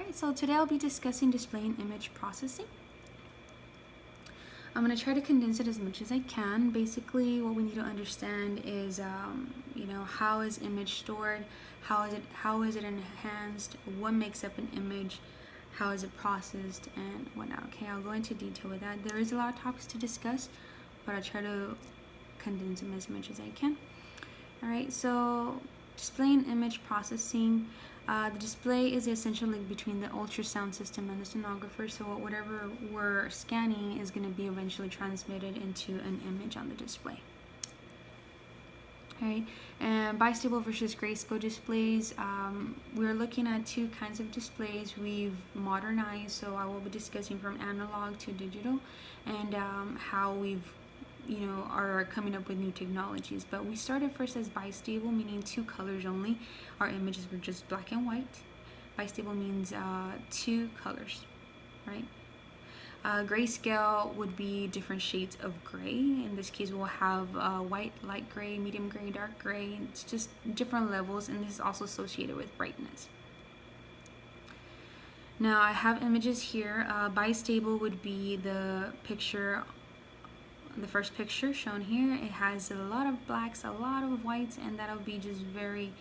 Alright, so today I'll be discussing display and image processing. I'm going to try to condense it as much as I can. Basically, what we need to understand is, how is image stored, how is it enhanced, what makes up an image, how is it processed, and whatnot. Okay, I'll go into detail with that. There is a lot of topics to discuss, but I'll try to condense them as much as I can. Alright, so display and image processing. The display is the essential link between the ultrasound system and the sonographer, so whatever we're scanning is going to be eventually transmitted into an image on the display. Alright, and bistable versus grayscale displays. We're looking at two kinds of displays we've modernized, so I will be discussing from analog to digital and how we've are coming up with new technologies. But we started first as bistable, meaning two colors only. Our images were just black and white. Bistable means two colors, right? Grayscale would be different shades of gray. In this case, we'll have white, light gray, medium gray, dark gray. It's just different levels, and this is also associated with brightness. Now I have images here. Bistable would be the first picture shown here. It has a lot of blacks, a lot of whites, and that'll be just very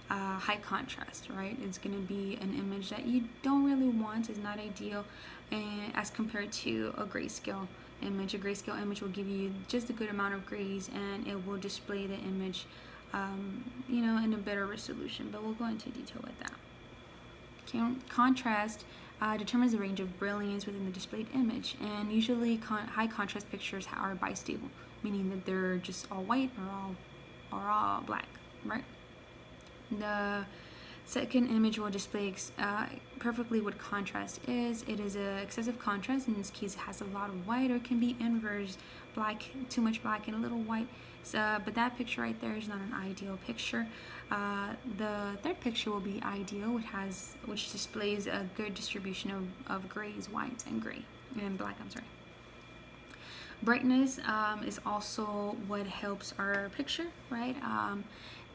high contrast, right? It's going to be an image that you don't really want, is not ideal, and as compared to a grayscale image. A grayscale image will give you just a good amount of grays, and it will display the image in a better resolution, but we'll go into detail with that. Okay, contrast determines the range of brilliance within the displayed image, and usually high contrast pictures are bistable, meaning that they're just all white or all black, right? The second image will display perfectly what contrast is. It is a excessive contrast. In this case, it has a lot of white, or it can be inverse, black, too much black and a little white. But that picture right there is not an ideal picture. The third picture will be ideal, which displays a good distribution of grays, whites, and gray, and black, I'm sorry. Brightness is also what helps our picture, right?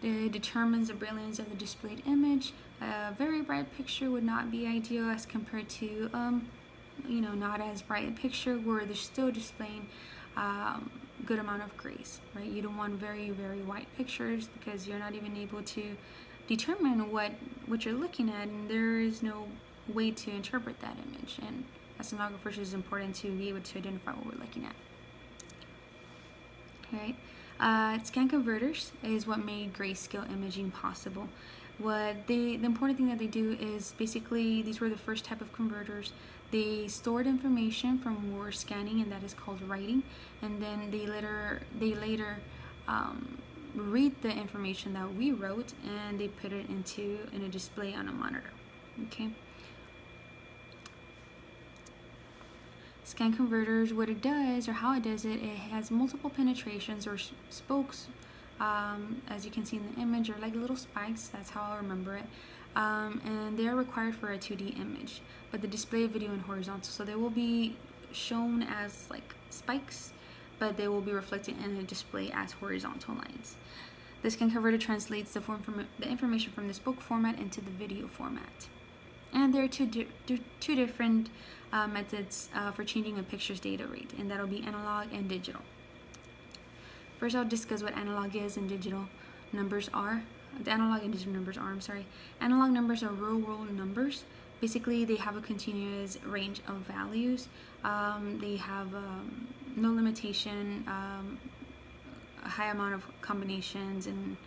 It determines the brilliance of the displayed image. A very bright picture would not be ideal as compared to, not as bright a picture where they're still displaying good amount of grays, right? You don't want very, very white pictures because you're not even able to determine what you're looking at, and there is no way to interpret that image. And as sonographers, it's important to be able to identify what we're looking at. All right. Scan converters is what made grayscale imaging possible. The important thing that they do is basically, these were the first type of converters. They stored information from what we're scanning, and that is called writing, and then they later read the information that we wrote, and they put it in a display on a monitor. Okay. Scan converters, what it does, or how it does it, it has multiple penetrations or spokes, as you can see in the image, or like little spikes. That's how I remember it. And they're required for a 2D image, but the display of video in horizontal, so they will be shown as like spikes, but they will be reflected in the display as horizontal lines. The scan converter translates the information from the spoke format into the video format. And there are two different methods for changing a picture's data rate, and that'll be analog and digital. First, I'll discuss what analog is and digital numbers are. The analog and digital numbers are, Analog numbers are real-world numbers. Basically, they have a continuous range of values. They have no limitation, a high amount of combinations, and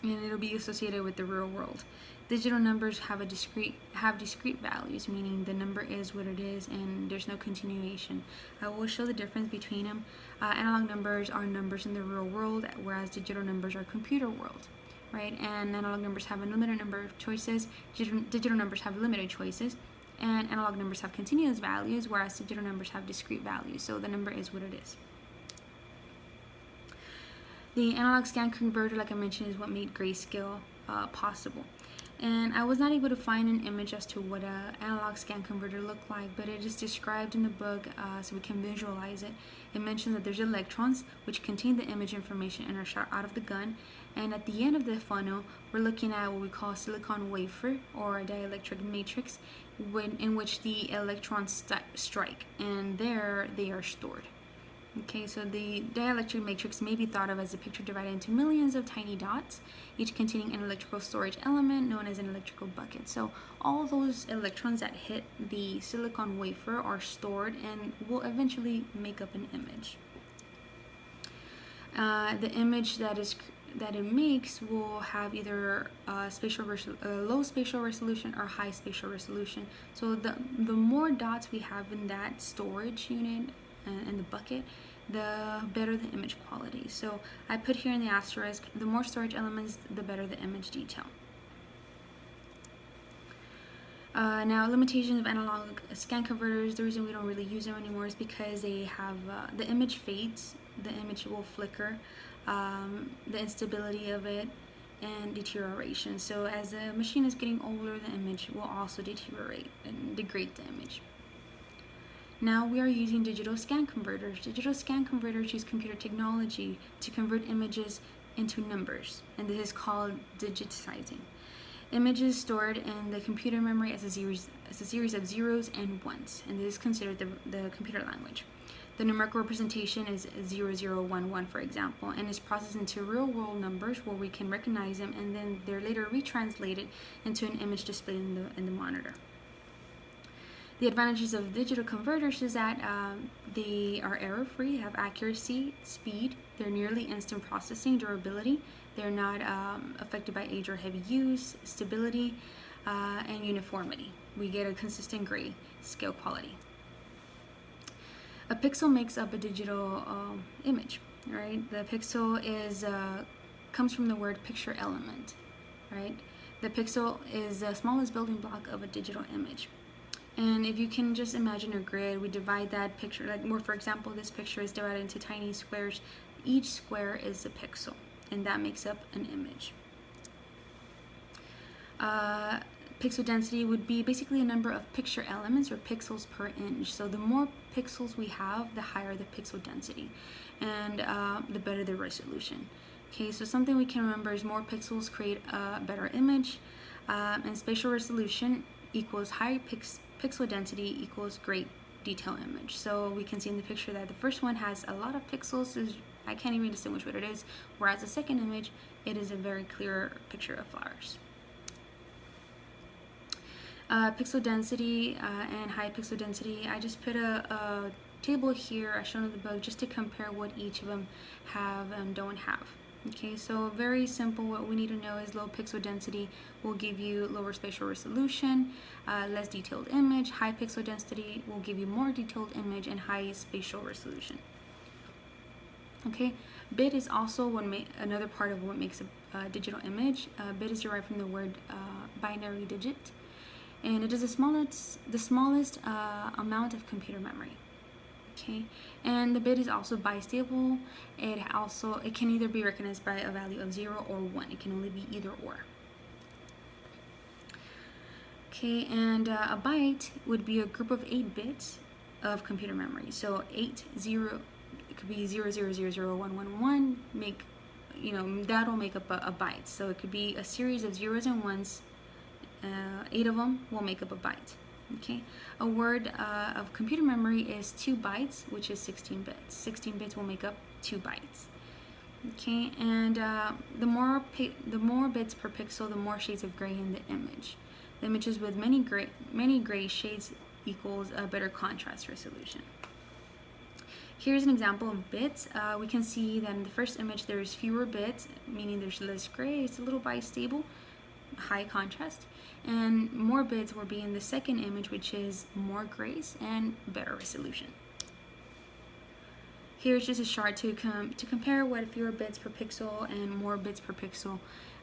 it'll be associated with the real world. Digital numbers have discrete values, meaning the number is what it is, and there's no continuation. I will show the difference between them. Analog numbers are numbers in the real world, whereas digital numbers are computer world, right? And analog numbers have a limited number of choices. Digital numbers have limited choices, and analog numbers have continuous values, whereas digital numbers have discrete values. So the number is what it is. The analog scan converter, like I mentioned, is what made grayscale possible. And I was not able to find an image as to what an analog scan converter looked like, but it is described in the book so we can visualize it. It mentions that there's electrons which contain the image information and are shot out of the gun. And at the end of the funnel, we're looking at what we call a silicon wafer or a dielectric matrix in which the electrons strike, and there they are stored. Okay, so the dielectric matrix may be thought of as a picture divided into millions of tiny dots, each containing an electrical storage element known as an electrical bucket. So all those electrons that hit the silicon wafer are stored and will eventually make up an image. The image that it makes will have either low spatial resolution or high spatial resolution. So the more dots we have in that storage unit in the bucket, the better the image quality. So I put here in the asterisk, the more storage elements, the better the image detail. Now, limitations of analog scan converters. The reason we don't really use them anymore is because they have the image fades, the image will flicker, the instability of it, and deterioration. So as the machine is getting older, the image will also deteriorate and degrade the image. Now we are using digital scan converters. Digital scan converters use computer technology to convert images into numbers, and this is called digitizing. Images stored in the computer memory as a series of zeros and ones, and this is considered the computer language. The numerical representation is 0011, for example, and is processed into real-world numbers where we can recognize them, and then they're later retranslated into an image displayed in the monitor. The advantages of digital converters is that they are error-free, have accuracy, speed, they're nearly instant processing, durability, they're not affected by age or heavy use, stability, and uniformity. We get a consistent gray scale quality. A pixel makes up a digital image, right? The pixel comes from the word picture element, right? The pixel is the smallest building block of a digital image. And if you can just imagine a grid, we divide that picture, for example, this picture is divided into tiny squares. Each square is a pixel, and that makes up an image. Pixel density would be basically a number of picture elements or pixels per inch. So the more pixels we have, the higher the pixel density, and the better the resolution. Okay, so something we can remember is more pixels create a better image, and spatial resolution equals higher pixel density equals great detail image. So we can see in the picture that the first one has a lot of pixels, so I can't even distinguish what it is, whereas the second image, it is a very clear picture of flowers. Pixel density and high pixel density, I just put a table here as shown in the book just to compare what each of them have and don't have. Okay, so very simple. What we need to know is low pixel density will give you lower spatial resolution, less detailed image. High pixel density will give you more detailed image and high spatial resolution. Okay, bit is also another part of what makes a digital image. Bit is derived from the word binary digit, and it is the smallest amount of computer memory. Okay, and the bit is also bistable. It can either be recognized by a value of 0 or 1. It can only be either or. Okay, and a byte would be a group of 8 bits of computer memory. So it could be 00001111. That'll make up a byte. So it could be a series of zeros and ones. 8 of them will make up a byte. Okay, a word of computer memory is 2 bytes, which is 16 bits. 16 bits will make up 2 bytes. Okay, and the more bits per pixel, the more shades of gray in the image. The images with many gray shades equals a better contrast resolution. Here's an example of bits. We can see that in the first image there's fewer bits, meaning there's less gray. It's a little bistable, high contrast, and more bits will be in the second image, which is more grays and better resolution. Here's just a chart to compare what fewer bits per pixel and more bits per pixel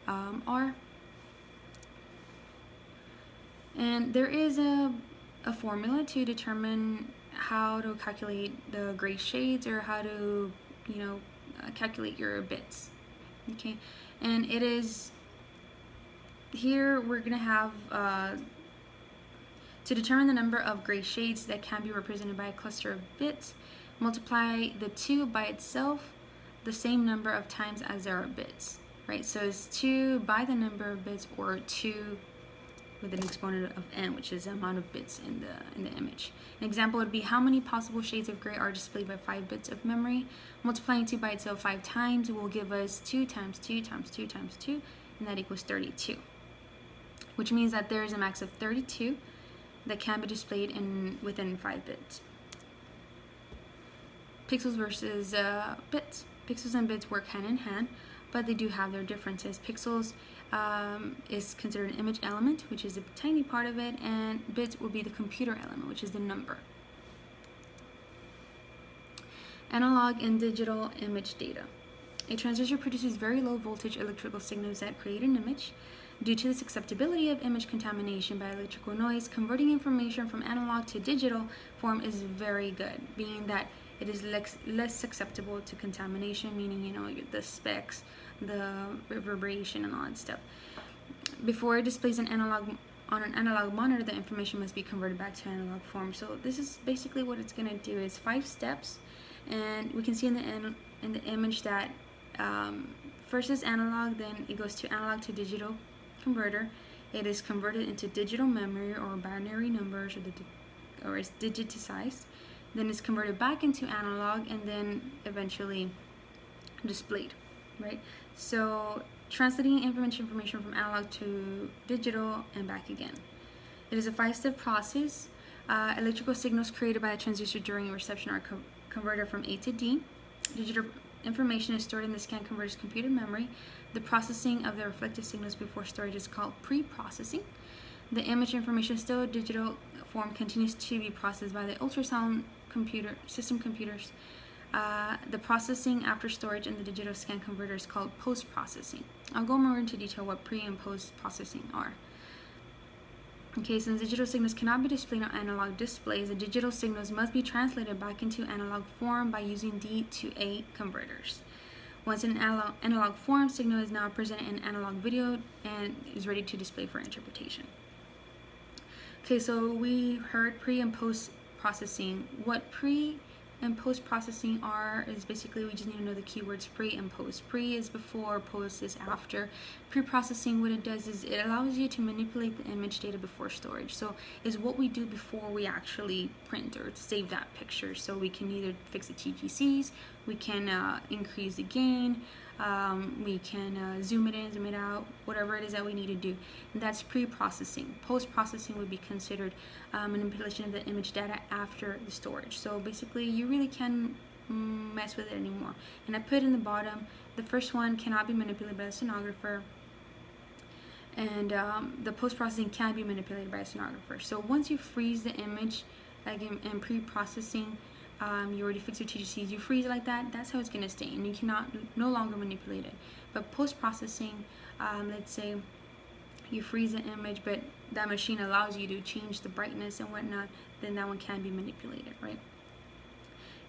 are. And there is a formula to determine how to calculate the gray shades, or how to calculate your bits. Okay, and it is here we're going to have to determine the number of gray shades that can be represented by a cluster of bits, multiply the 2 by itself the same number of times as there are bits, right? So it's 2 by the number of bits, or 2 with an exponent of n, which is the amount of bits in the image. An example would be, how many possible shades of gray are displayed by 5 bits of memory? Multiplying 2 by itself 5 times will give us 2 times 2 times 2 times 2, and that equals 32, which means that there is a max of 32 that can be displayed within 5 bits. Pixels versus bits. Pixels and bits work hand in hand, but they do have their differences. Pixels is considered an image element, which is a tiny part of it, and bits will be the computer element, which is the number. Analog and digital image data. A transistor produces very low voltage electrical signals that create an image. Due to the susceptibility of image contamination by electrical noise, converting information from analog to digital form is very good, being that it is less susceptible to contamination, meaning, you know, the specs, the reverberation, and all that stuff. Before it displays on an analog monitor, the information must be converted back to analog form. So this is basically what it's going to do. It's 5 steps, and we can see in the image that first is analog, then it goes to analog to digital converter. It is converted into digital memory or binary numbers, or is digitized. Then it's converted back into analog, and then eventually displayed, right? So translating information from analog to digital and back again. It is a 5-step process. Electrical signals created by a transistor during reception are converted from A to D. Digital information is stored in the scan converter's computer memory. The processing of the reflected signals before storage is called pre-processing. The image information, still digital form, continues to be processed by the ultrasound system computers. The processing after storage in the digital scan converter is called post-processing. I'll go more into detail what pre and post-processing are. Okay, since digital signals cannot be displayed on analog displays, the digital signals must be translated back into analog form by using D to A converters. Once in analog form, signal is now presented in analog video and is ready to display for interpretation. Okay, so we heard pre and post processing. What pre and post processing are is basically, we just need to know the keywords pre and post. Pre is before, post is after. Pre-processing, what it does is it allows you to manipulate the image data before storage. So it's what we do before we actually print or save that picture. So we can either fix the TGCs, we can increase the gain, we can zoom it in, zoom it out, whatever it is that we need to do. And that's pre-processing. Post-processing would be considered manipulation of the image data after the storage. So basically, you really can't mess with it anymore. And I put in the bottom, the first one cannot be manipulated by the sonographer, and the post-processing can be manipulated by a sonographer. So once you freeze the image, like in pre-processing, you already fix your TGCs, you freeze it like that, that's how it's going to stay, and you cannot no longer manipulate it. But post-processing, let's say you freeze the image, but that machine allows you to change the brightness and whatnot, then that one can be manipulated, right?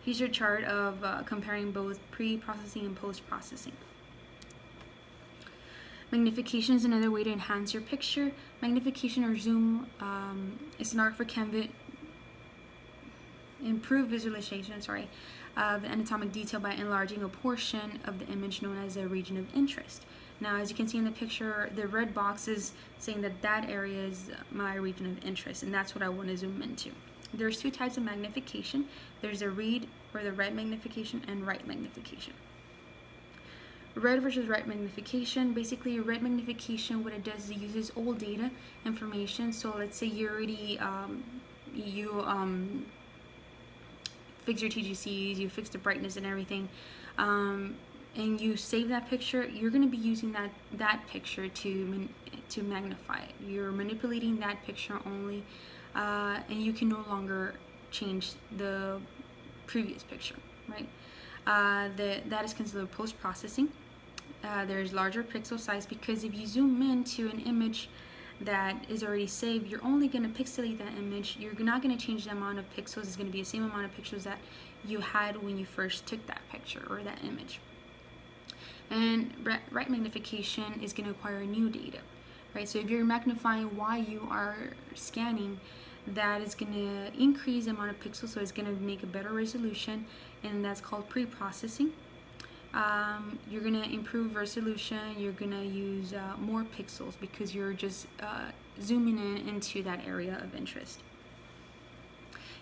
Here's your chart of comparing both pre-processing and post-processing. Magnification is another way to enhance your picture. Magnification or zoom, a sonographer can improve visualization, of the anatomic detail by enlarging a portion of the image known as a region of interest. Now, as you can see in the picture, the red box is saying that that area is my region of interest, and that's what I want to zoom into. There's 2 types of magnification. There's a read or the red magnification and right magnification. Red versus right magnification. Basically, red magnification, what it does is it uses old data information. So let's say you already fix your TGCs, you fix the brightness and everything, and you save that picture. You're going to be using that picture to magnify it. You're manipulating that picture only, and you can no longer change the previous picture, right? That is considered post-processing. There's larger pixel size, because if you zoom into an image that is already saved, you're only going to pixelate that image. You're not going to change the amount of pixels. It's going to be the same amount of pixels that you had when you first took that picture or that image. And right magnification is going to acquire new data. right? So if you're magnifying while you are scanning, that is going to increase the amount of pixels, so it's going to make a better resolution, and that's called pre-processing. You're going to improve resolution, you're going to use more pixels because you're just zooming in into that area of interest.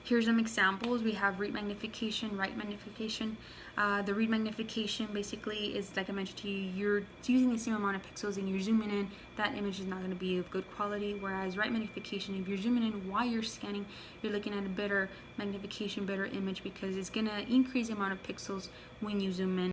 Here's some examples. We have read magnification, write magnification. The read magnification basically is, like I mentioned to you, you're using the same amount of pixels and you're zooming in. That image is not going to be of good quality. Whereas write magnification, if you're zooming in while you're scanning, you're looking at a better magnification, better image, because it's going to increase the amount of pixels when you zoom in.